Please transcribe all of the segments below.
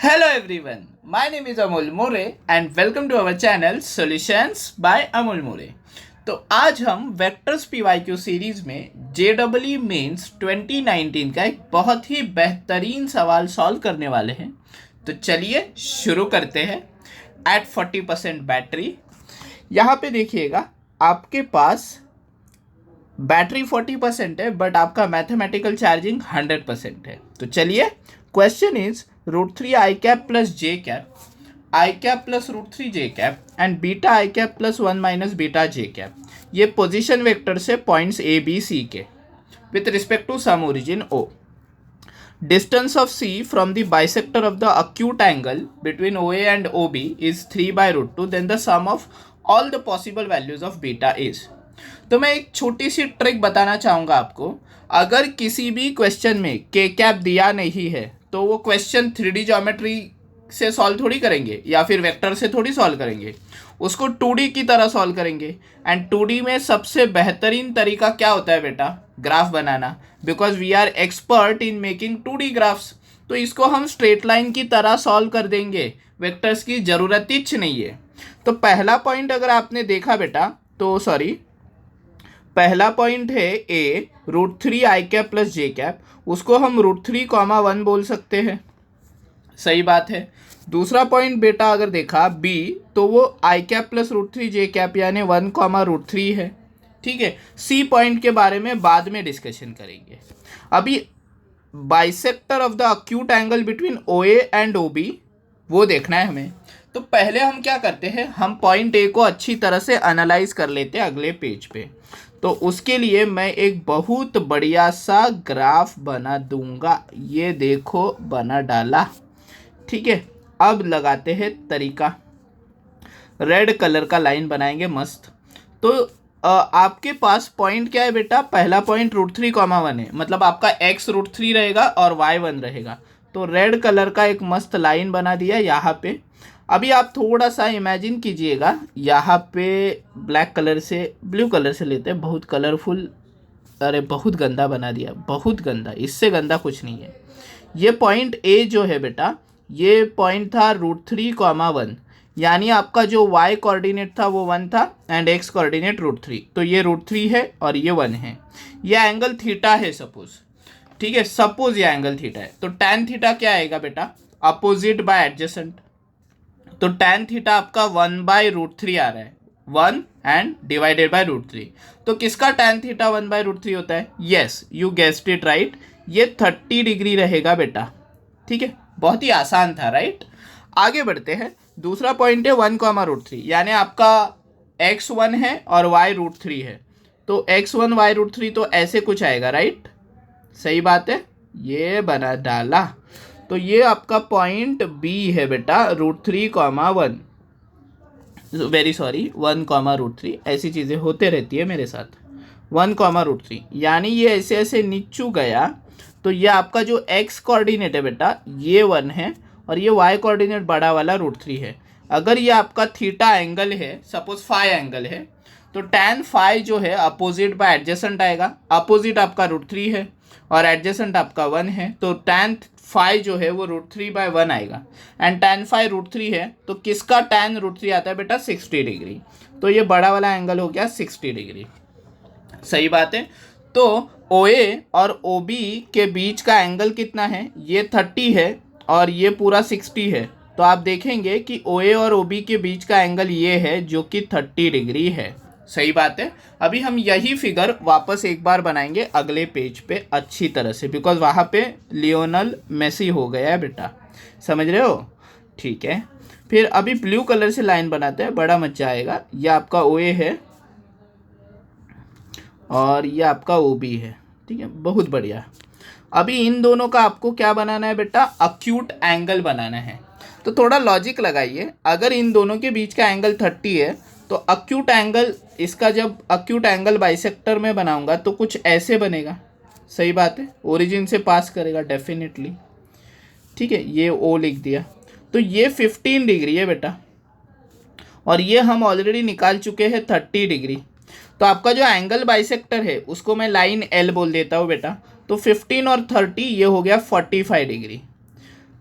Hello everyone, my name is Amol More and welcome to our channel Solutions by Amol More। तो आज हम vectors PYQ series में JW mains 2019 का एक बहुत ही बेहतरीन सवाल सॉल्व करने वाले हैं। तो चलिए शुरू करते हैं। एट 40% बैटरी, यहाँ पे देखिएगा आपके पास बैटरी 40% है बट आपका मैथमेटिकल चार्जिंग 100% है। तो चलिए, question is √3 i cap plus j cap, i cap plus √3 j cap and beta i cap plus 1 minus beta j cap, ये पोजीशन वेक्टर से पॉइंट्स ए बी सी के with respect to some origin O। Distance of C from the bisector of the acute angle between OA and OB is 3/√2, then the sum of all the possible values of beta is। तो मैं एक छोटी सी trick बताना चाहूँगा आपको। अगर किसी भी क्वेश्चन में के कैप दिया नहीं है तो वो क्वेश्चन 3D ज्योमेट्री से सॉल्व थोड़ी करेंगे या फिर वेक्टर से थोड़ी सॉल्व करेंगे, उसको 2D की तरह सॉल्व करेंगे। एंड 2D में सबसे बेहतरीन तरीका क्या होता है बेटा? ग्राफ बनाना, because we are expert in making 2D graphs. तो इसको हम स्ट्रेट लाइन की तरह सॉल्व कर देंगे, वेक्टर्स की ज़रूरत ही नहीं है। तो पहला पॉइंट अगर आपने देखा बेटा, तो सॉरी, पहला पॉइंट है ए √3 i cap plus j cap, उसको हम √3, 1 बोल सकते हैं। सही बात है। दूसरा पॉइंट बेटा अगर देखा बी, तो वो i cap plus √3 j cap यानी 1, √3 है। ठीक है, सी पॉइंट के बारे में बाद में डिस्कशन करेंगे। अभी bisector of the acute angle between OA and OB वो देखना है हमें। तो पहले हम क्या करते हैं, हम पॉइंट ए को अच्छी तरह से एनालाइज कर लेते हैं अगले पेज पे। तो उसके लिए मैं एक बहुत बढ़िया सा ग्राफ बना दूंगा। ये देखो बना डाला। ठीक है, अब लगाते हैं तरीका। रेड कलर का लाइन बनाएंगे मस्त। तो आपके पास पॉइंट क्या है बेटा? पहला पॉइंट √3, 1 है, मतलब आपका x √3 रहेगा और y 1 रहेगा। तो रेड कलर का एक मस्त लाइन बना दिया यहाँ पे। अभी आप थोड़ा सा इमेजिन कीजिएगा, यहाँ पे ब्लैक कलर से ब्लू कलर से लेते हैं, बहुत कलरफुल। अरे बहुत गंदा बना दिया, बहुत गंदा, इससे गंदा कुछ नहीं है। ये पॉइंट ए जो है बेटा, ये पॉइंट था √3, 1, यानी आपका जो y कोऑर्डिनेट था वो 1 था एंड x कोऑर्डिनेट √3। तो ये √3 है और ये 1 है। ये एंगल थीटा है सपोज। ठीक है, सपोज ये एंगल थीटा है। तो tan थीटा क्या आएगा बेटा? Opposite bye adjacent. तो tan थीटा आपका 1/√3 आ रहा है, 1 एंड डिवाइडेड बाय √3। तो किसका tan थीटा 1/√3 होता है? Yes, you guessed it right, ये 30 डिग्री रहेगा बेटा। ठीक है, बहुत ही आसान था राइट। आगे बढ़ते हैं। दूसरा पॉइंट है 1, √3, यानी आपका x 1 है और y √3 है। तो x 1 y √3 तो ऐसे कुछ आएगा राइट। सही बात है, ये बना डाला। तो ये आपका पॉइंट बी है बेटा, √3, 1, वेरी सॉरी 1, √3। ऐसी चीज़ें होते रहती है मेरे साथ। 1, √3 यानी ये ऐसे ऐसे नीचू गया। तो ये आपका जो x कोऑर्डिनेट है बेटा, ये 1 है और ये y कोऑर्डिनेट बड़ा वाला √3 है। अगर ये आपका थीटा एंगल है, सपोज फाई एंगल है, तो tan फाई जो है अपोजिट बाय एडजेसेंट आएगा। अपोजिट आपका √3 है और एडजेसेंट आपका 1 है। तो tan फाई जो है वो √3/1 आएगा। एंड tan फाई √3 है, तो किसका tan √3 आता है बेटा? 60 डिग्री। तो ये बड़ा वाला एंगल हो गया 60 डिग्री। सही बात है। तो OA और OB के बीच का एंगल कितना है? ये 30 है और ये पूरा 60 है। तो आप देखेंगे कि OA और OB के बीच का एंगल ये है जो कि 30 डिग्री है। सही बात है। अभी हम यही फिगर वापस एक बार बनाएंगे अगले पेज पे अच्छी तरह से, बिकॉज वहाँ पे लियोनल मेसी हो गया है बेटा। समझ रहे हो? ठीक है, फिर अभी ब्लू कलर से लाइन बनाते हैं, बड़ा मजा आएगा। ये आपका OA है और ये आपका OB है। ठीक है, बहुत बढ़िया। अभी इन दोनों का आपको क्या बनाना है बेटा? अक्यूट एंगल बनाना है। तो थोड़ा लॉजिक लगाइए। अगर इन दोनों के बीच का एंगल 30 है तो अक्यूट एंगल, इसका जब अक्यूट एंगल बाइसेक्टर में बनाऊंगा तो कुछ ऐसे बनेगा। सही बात है, ओरिजिन से पास करेगा डेफिनेटली। ठीक है, ये O लिख दिया। तो ये 15 डिग्री है बेटा और ये हम ऑलरेडी निकाल चुके हैं 30 डिग्री। तो आपका जो एंगल बाइसेक्टर है उसको मैं लाइन L बोल देता हूँ बेटा। तो 15 और 30 ये हो गया 45 डिग्री।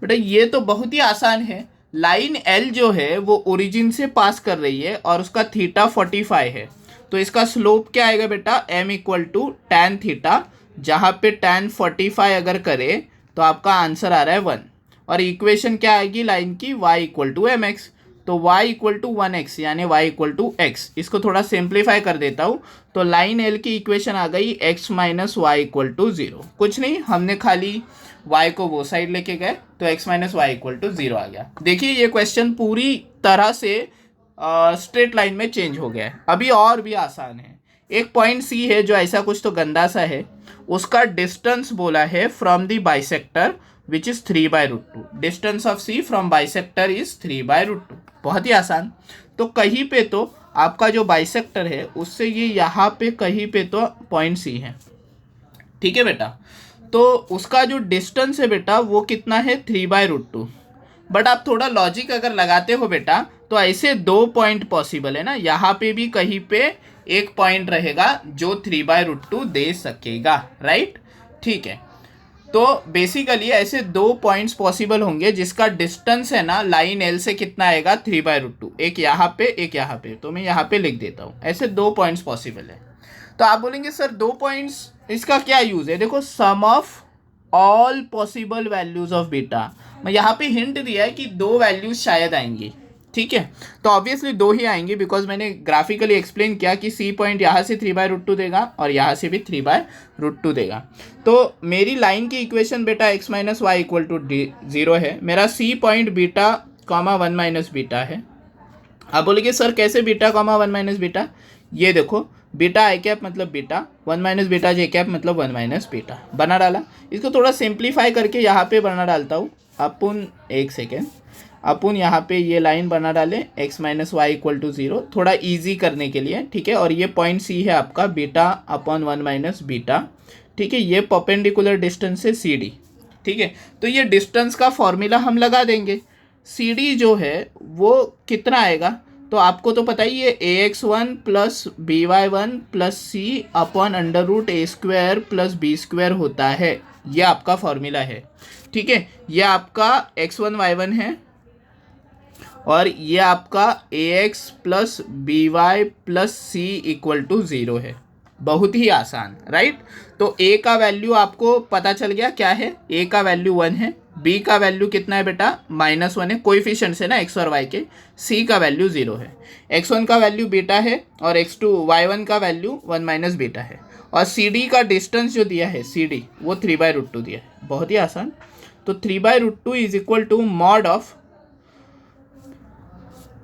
बेटा ये तो बहुत ही आसान है। लाइन एल जो है वो ओरिजिन से पास कर रही है और उसका थीटा 45 है, तो इसका स्लोप क्या आएगा बेटा, m equal to tan theta, जहाँ पे टैन 45 अगर करे तो आपका आंसर आ रहा है 1। और इक्वेशन क्या आएगी लाइन की, y equal to m x, तो y इक्वल टू 1x यानी y इक्वल टू एक्स। इसको थोड़ा सिंप्लीफाई कर देता हूँ, तो लाइन एल की इक्वेशन आ गई x minus y equal to 0। कुछ नहीं, हमने खाली y को वो साइड लेके गए तो x minus y equal to 0 आ गया। देखिए ये क्वेश्चन पूरी तरह से स्ट्रेट लाइन में चेंज हो गया है। अभी और भी आसान है। एक पॉइंट सी है जो ऐसा कुछ तो गंदा सा है, उसका डिस्टेंस बोला है from the bisector which is 3/√2। Distance of C from bisector is 3/√2। बहुत ही आसान। तो कहीं पे तो आपका जो बाइसेक्टर है उससे ये यहाँ पे कहीं पे तो पॉइंट सी है, ठीक है बेटा। तो उसका जो डिस्टेंस है बेटा वो कितना है, 3/√2। बट आप थोड़ा लॉजिक अगर लगाते हो बेटा तो ऐसे दो पॉइंट पॉसिबल है ना, यहाँ पे भी कहीं पे एक पॉइंट रहेगा जो 3/√2 दे सकेगा, राइट। ठीक है, तो बेसिकली ऐसे दो पॉइंट्स पॉसिबल होंगे जिसका डिस्टेंस है ना लाइन एल से कितना आएगा, 3/√2। एक यहाँ पे एक यहाँ पे, तो मैं यहाँ पे लिख देता हूँ। ऐसे दो पॉइंट्स पॉसिबल है। तो आप बोलेंगे सर दो पॉइंट्स, इसका क्या यूज़ है। देखो sum of all possible values of beta, मैं यहाँ पे हिंट दिया है कि दो वैल्यूज शायद आएंगी, ठीक है। तो ऑब्वियसली दो ही आएंगी बिकॉज मैंने ग्राफिकली एक्सप्लेन किया कि सी पॉइंट यहाँ से 3/√2 देगा और यहाँ से भी 3/√2 देगा। तो मेरी लाइन की इक्वेशन बेटा x minus y equal to 0 है। मेरा C point beta comma 1 minus beta है। आप बोलेंगे सर कैसे बीटा कॉमा 1 माइनस बीटा, ये देखो बीटा आई कैप मतलब बीटा, 1 माइनस बीटा जे कैप मतलब 1 माइनस बीटा बना डाला। इसको थोड़ा सिंप्लीफाई करके यहाँ पे बना डालता हूँ। अपन एक सेकेंड, अपन यहाँ पे ये लाइन बना डाले x minus y equal to 0 थोड़ा इजी करने के लिए, ठीक है। और ये पॉइंट सी है आपका बीटा अपॉन 1 माइनस बीटा, ठीक है। ये परपेंडिकुलर डिस्टेंस है सी डी, ठीक है। तो ये डिस्टेंस का फॉर्मूला हम लगा देंगे। सी डी जो है वो कितना आएगा, तो आपको तो पता ही है ax1 प्लस by1 प्लस सी अपॉन √a² प्लस b² होता है। ये आपका फॉर्मूला है, ठीक है। ये आपका x1 y1 है और ये आपका ax plus by plus C equal to 0 है। बहुत ही आसान, राइट। तो a का वैल्यू आपको पता चल गया क्या है, a का वैल्यू 1 है, b का वैल्यू कितना है बेटा, -1 है, कोएफिशिएंट्स है ना x और y के। c का वैल्यू 0 है, x1 का वैल्यू बीटा है और x2 y1 का वैल्यू 1 माइनस बीटा है। और cd का डिस्टेंस जो दिया है cd वो 3/√2 दिया है। बहुत ही आसान। तो 3/√2 is equal to mod of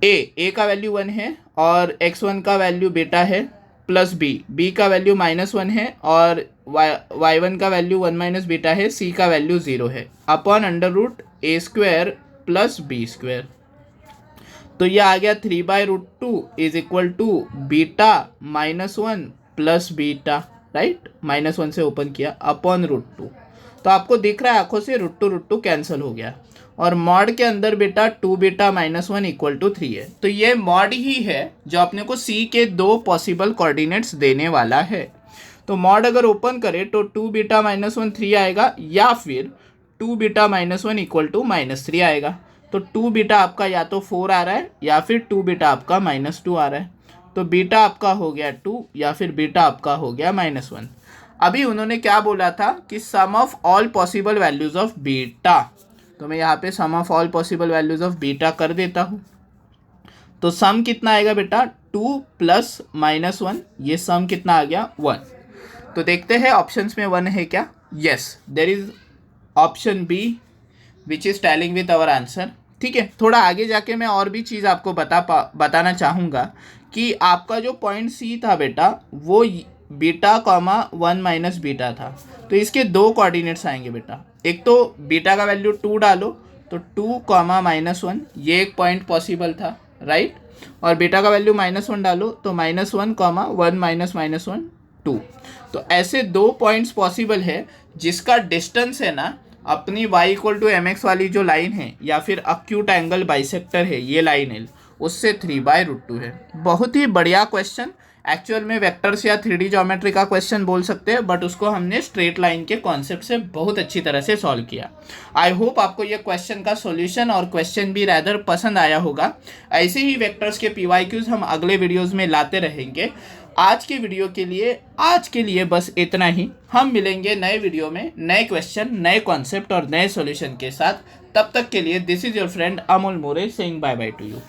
a का वैल्यू 1 है और x1 का वैल्यू बीटा है प्लस b का वैल्यू -1 है और y1 का वैल्यू 1 माइनस बीटा है, c का वैल्यू 0 है, अपॉन √a² प्लस b²। तो ये आ गया 3/√2 is equal to beta -1 plus beta, right. -1 से ओपन किया अपॉन √2। तो आपको दिख रहा है आंखों से √2 कैंसिल हो गया। और मॉड के अंदर बेटा 2 बीटा -1 इक्वल टू 3 है। तो ये मॉड ही है जो अपने को सी के दो पॉसिबल कोऑर्डिनेट्स देने वाला है। तो मॉड अगर ओपन करे तो 2 बीटा -1 3 आएगा या फिर 2 बीटा -1 इक्वल टू -3 आएगा। तो 2 बीटा आपका या तो 4 आ रहा है या फिर 2 बीटा आपका -2 आ रहा है। तो बीटा आपका हो गया 2 या फिर बीटा आपका हो गया -1। अभी उन्होंने क्या बोला था कि sum of all possible values of beta, तो मैं यहाँ पे sum of all possible values of beta कर देता हूँ। तो सम कितना आएगा बेटा, 2 प्लस -1, ये सम कितना आ गया 1। तो देखते हैं ऑप्शंस में 1 है क्या। Yes, there is option B which is tallying with our answer, ठीक है। थोड़ा आगे जाके मैं और भी चीज़ आपको बताना चाहूँगा कि आपका जो पॉइंट सी था बेटा वो बीटा कॉमा 1 माइनस बीटा था। तो इसके दो कोऑर्डिनेट्स आएंगे बेटा, एक तो बीटा का वैल्यू 2 डालो तो 2 कॉमा -1, ये एक पॉइंट पॉसिबल था, राइट। और बीटा का वैल्यू -1 डालो तो -1 कॉमा 1 माइनस -1 2। तो ऐसे दो पॉइंट्स पॉसिबल है जिसका डिस्टेंस है ना अपनी y इक्वल टू mx वाली जो लाइन है या फिर अक्यूट एंगल बाइसेक्टर है ये लाइन है उससे 3/√2 है। बहुत ही बढ़िया क्वेश्चन एक्चुअल में वेक्टर्स या 3D ज्योमेट्री का क्वेश्चन बोल सकते हैं, बट उसको हमने स्ट्रेट लाइन के कॉन्सेप्ट से बहुत अच्छी तरह से सॉल्व किया। आई होप आपको ये क्वेश्चन का सॉल्यूशन और क्वेश्चन भी रैदर पसंद आया होगा। ऐसे ही वेक्टर्स के PYQs हम अगले वीडियोस में लाते रहेंगे। आज के वीडियो के लिए बस इतना ही। हम मिलेंगे नए वीडियो में नए क्वेश्चन, नए कॉन्सेप्ट और नए सॉल्यूशन के साथ। तब तक के लिए this is your friend Amol More saying bye bye to you.